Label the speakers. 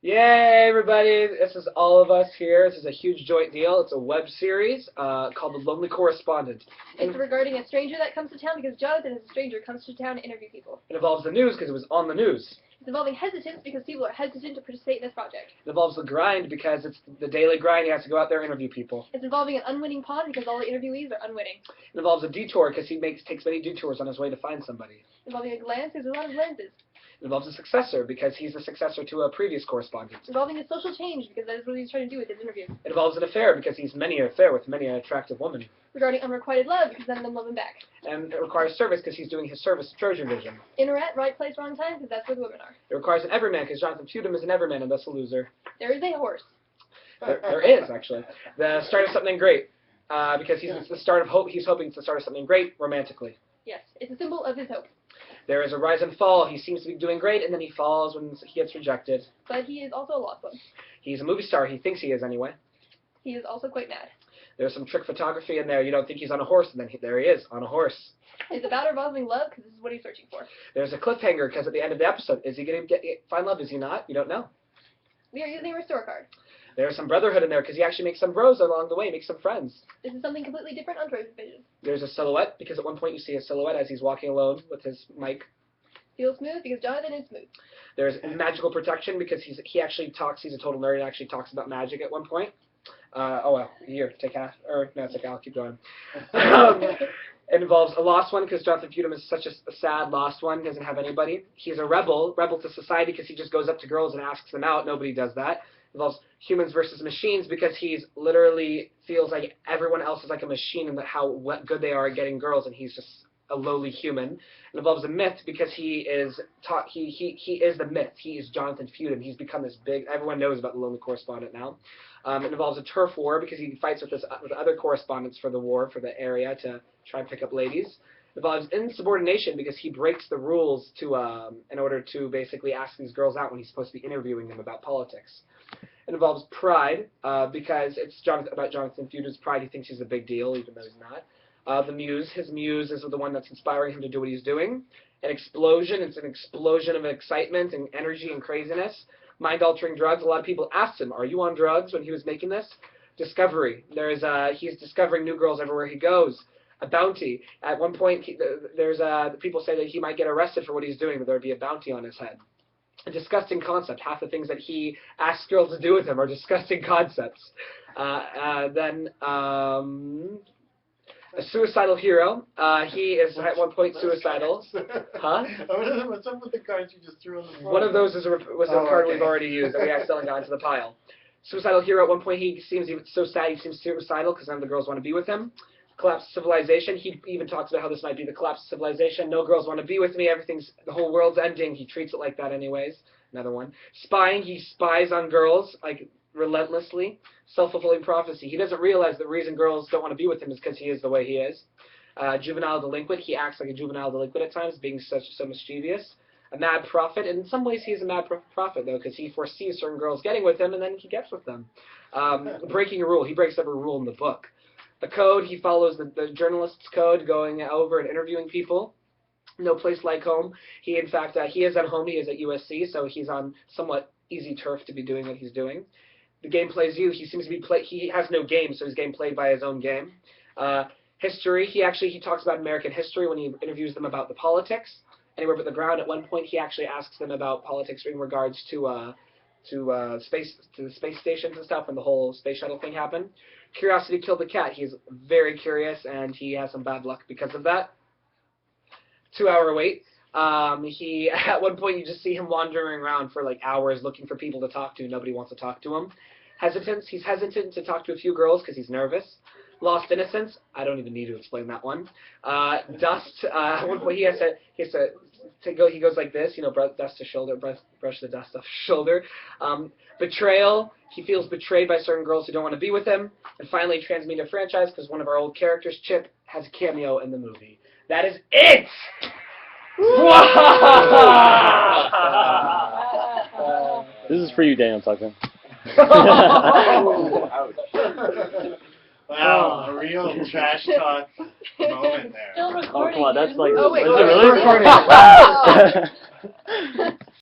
Speaker 1: Yay, everybody! This is all of us here. This is a huge joint deal. It's a web series called The Lonely Correspondent.
Speaker 2: It's regarding a stranger that comes to town because Jonathan, as a stranger, comes to town to interview people.
Speaker 1: It involves the news because it was on the news.
Speaker 2: It's involving hesitance because people are hesitant to participate in this project.
Speaker 1: It involves the grind because it's the daily grind. He has to go out there and interview people.
Speaker 2: It's involving an unwitting pawn because all the interviewees are unwitting.
Speaker 1: It involves a detour because he takes many detours on his way to find somebody.
Speaker 2: Involving a glance because there's a lot of glances.
Speaker 1: It involves a successor because he's the successor to a previous correspondent.
Speaker 2: Involving a social change because that is what he's trying to do with his interview.
Speaker 1: It involves an affair because he's many an affair with many an attractive woman.
Speaker 2: Regarding unrequited love because none of them love him back.
Speaker 1: And it requires service because he's doing his service to Trojan Vision.
Speaker 2: Internet, right place, wrong time because that's where the women are.
Speaker 1: It requires an everyman because Jonathan Feudum is an everyman and thus a loser.
Speaker 2: There is a horse.
Speaker 1: There is, actually. The start of something great because it's the start of hope. He's hoping it's the start of something great romantically.
Speaker 2: Yes, it's a symbol of his hope.
Speaker 1: There is a rise and fall. He seems to be doing great, and then he falls when he gets rejected.
Speaker 2: But he is also a lost one.
Speaker 1: He's a movie star. He thinks he is, anyway.
Speaker 2: He is also quite mad.
Speaker 1: There's some trick photography in there. You don't think he's on a horse, and then there he is, on a horse.
Speaker 2: It's about revolving love because this is what he's searching for.
Speaker 1: There's a cliffhanger because at the end of the episode, is he going to find love? Is he not? You don't know.
Speaker 2: We are using a restore card.
Speaker 1: There's some brotherhood in there because he actually makes some bros along the way, makes some friends.
Speaker 2: This is something completely different on Trojan Vision.
Speaker 1: There's a silhouette because at one point you see a silhouette as he's walking alone with his mic.
Speaker 2: Feels smooth because Jonathan is smooth.
Speaker 1: There's magical protection because he actually talks. He's a total nerd and actually talks about magic at one point. Oh well, here, take half. Or no, it's okay. I'll keep going. It involves a lost one because Jonathan Feudum is such a sad lost one. Doesn't have anybody. He's a rebel to society because he just goes up to girls and asks them out. Nobody does that. It involves humans versus machines because he's literally feels like everyone else is like a machine and how good they are at getting girls, and he's just a lowly human. It involves a myth because he is the myth. He is Jonathan Feudum. He's become this big. Everyone knows about the Lonely Correspondent now. It involves a turf war because he fights with other correspondents for the war for the area to try and pick up ladies. It involves insubordination because he breaks the rules in order to basically ask these girls out when he's supposed to be interviewing them about politics. It involves pride because it's about Jonathan Feudum's pride. He thinks he's a big deal even though he's not. His muse is the one that's inspiring him to do what he's doing. An explosion, it's an explosion of excitement and energy and craziness. Mind-altering drugs, a lot of people asked him, are you on drugs when he was making this? Discovery, he's discovering new girls everywhere he goes. A bounty, at one point people say that he might get arrested for what he's doing, but there'd be a bounty on his head. A disgusting concept, half the things that he asks girls to do with him are disgusting concepts. A suicidal hero. He is at one point suicidal. Huh?
Speaker 3: What's up with the cards you just threw on the floor?
Speaker 1: One of those was a card we've already used that we accidentally got into the pile. Suicidal hero. At one point he seems so sad he seems suicidal because none of the girls want to be with him. Collapse of civilization. He even talks about how this might be the collapse of civilization. No girls want to be with me. The whole world's ending. He treats it like that anyways. Another one. Spying. He spies on girls like relentlessly. Self-fulfilling prophecy. He doesn't realize the reason girls don't want to be with him is because he is the way he is. Juvenile delinquent. He acts like a juvenile delinquent at times, being so mischievous. A mad prophet. And in some ways he's a mad prophet, though, because he foresees certain girls getting with him, and then he gets with them. Breaking a rule. He breaks every rule in the book. The code. He follows the journalist's code, going over and interviewing people. No place like home. He, in fact, he is at home. He is at USC, so he's on somewhat easy turf to be doing what he's doing. The game plays you. He seems to be he has no game, so he's getting played by his own game. History. He talks about American history when he interviews them about the politics. Anywhere but the ground. At one point, he actually asks them about politics in regards to the space stations and stuff, when the whole space shuttle thing happened. Curiosity killed the cat. He's very curious, and he has some bad luck because of that. 2-hour wait. At one point you just see him wandering around for like hours looking for people to talk to. Nobody wants to talk to him. Hesitance. He's hesitant to talk to a few girls because he's nervous. Lost innocence. I don't even need to explain that one. Dust. At one point he has to go. He goes like this. Dust to shoulder. Brush the dust off shoulder. Betrayal. He feels betrayed by certain girls who don't want to be with him. And finally, transmedia franchise because one of our old characters, Chip, has a cameo in the movie. That is it.
Speaker 4: This is for you, Daniel Tucker.
Speaker 3: Wow, a real trash talk moment there.
Speaker 2: Still recording.
Speaker 4: Oh, come on, that's like...
Speaker 2: Oh, wait.
Speaker 4: Is it really recording?